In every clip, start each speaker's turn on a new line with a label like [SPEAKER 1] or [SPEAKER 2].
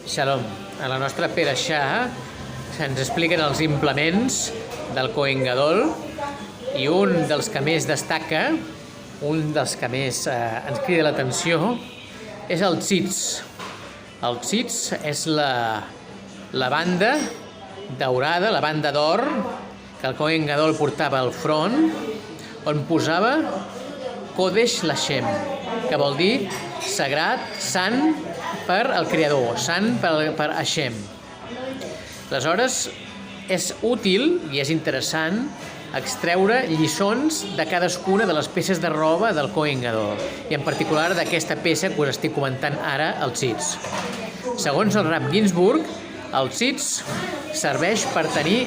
[SPEAKER 1] Shalom. A la nostra Perashà se'ns expliquen els implements del Kohen Gadol i un dels que més destaca, un dels que més ens crida l'atenció, és el tzitz. El tzitz és la banda daurada, la banda d'or que el Kohen Gadol portava al front, on posava Kodesh Lashem, que vol dir sagrat, sant per al Creador, sant per Hashem. Aleshores, és útil i és interessant extreure lliçons de cadascuna de les peces de roba del Kohen Gadol, i en particular d'aquesta peça que us estic comentant ara, el tzitz. Segons el Rav Ginsburg, el tzitz serveix per tenir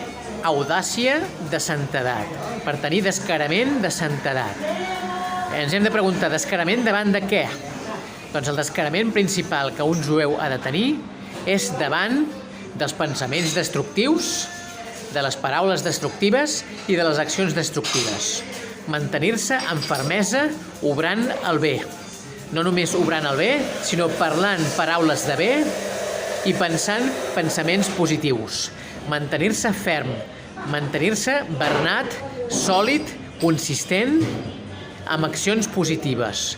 [SPEAKER 1] audàcia de santedat, per tenir descarament de santedat. Ens hem de preguntar, descarament davant de què? Doncs el descarament principal que un jueu ha de tenir és davant dels pensaments destructius, de les paraules destructives i de les accions destructives. Mantenir-se amb fermesa obrant el bé. No només obrant el bé, sinó parlant paraules de bé i pensant pensaments positius. Mantenir-se ferm, mantenir-se bernat, sòlid, consistent, amb accions positives,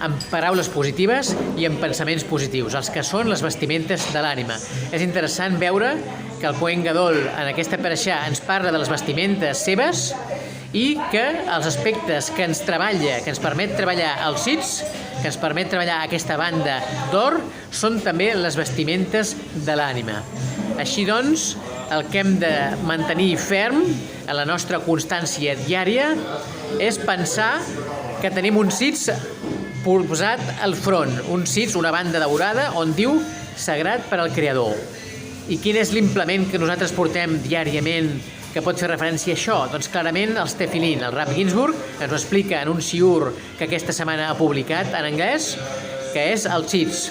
[SPEAKER 1] amb paraules positives i amb pensaments positius, els que són les vestimentes de l'ànima. És interessant veure que el Kohen Gadol en aquesta Perashà ens parla de les vestimentes seves i que els aspectes que ens treballa, que ens permet treballar el tzitz, que ens permet treballar aquesta banda d'or, són també les vestimentes de l'ànima. Així doncs, el que hem de mantenir ferm en la nostra constància diària és pensar que tenim un tzitz posat al front, un tzitz, una banda daurada, on diu sagrat per al Creador. I quin és l'implement que nosaltres portem diàriament que pot fer referència a això? Doncs clarament els tefilin. El Rav Ginsburg ens ho explica en un shiur que aquesta setmana ha publicat en anglès, que és el tzitz.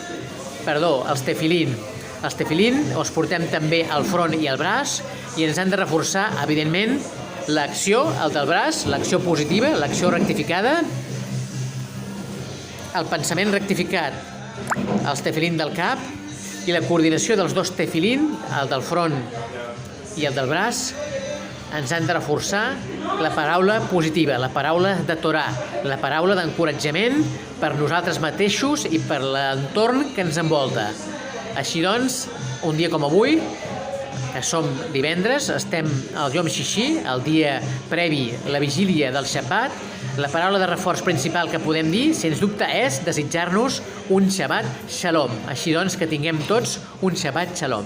[SPEAKER 1] Els tefilin. Els tefilin els portem també al front i al braç i ens han de reforçar, evidentment, l'acció, el del braç, l'acció positiva, l'acció rectificada, el pensament rectificat, els tefilin del cap i la coordinació dels dos tefilin, el del front i el del braç, ens han de reforçar la paraula positiva, la paraula de Torà, la paraula d'encoratjament per nosaltres mateixos i per l'entorn que ens envolta. Així doncs, un dia com avui, que som divendres, estem al Yom Shishi, el dia previ, la vigília del Shabbat. La paraula de reforç principal que podem dir, sens dubte, és desitjar-nos un Shabbat Shalom. Així doncs, que tinguem tots un Shabbat Shalom.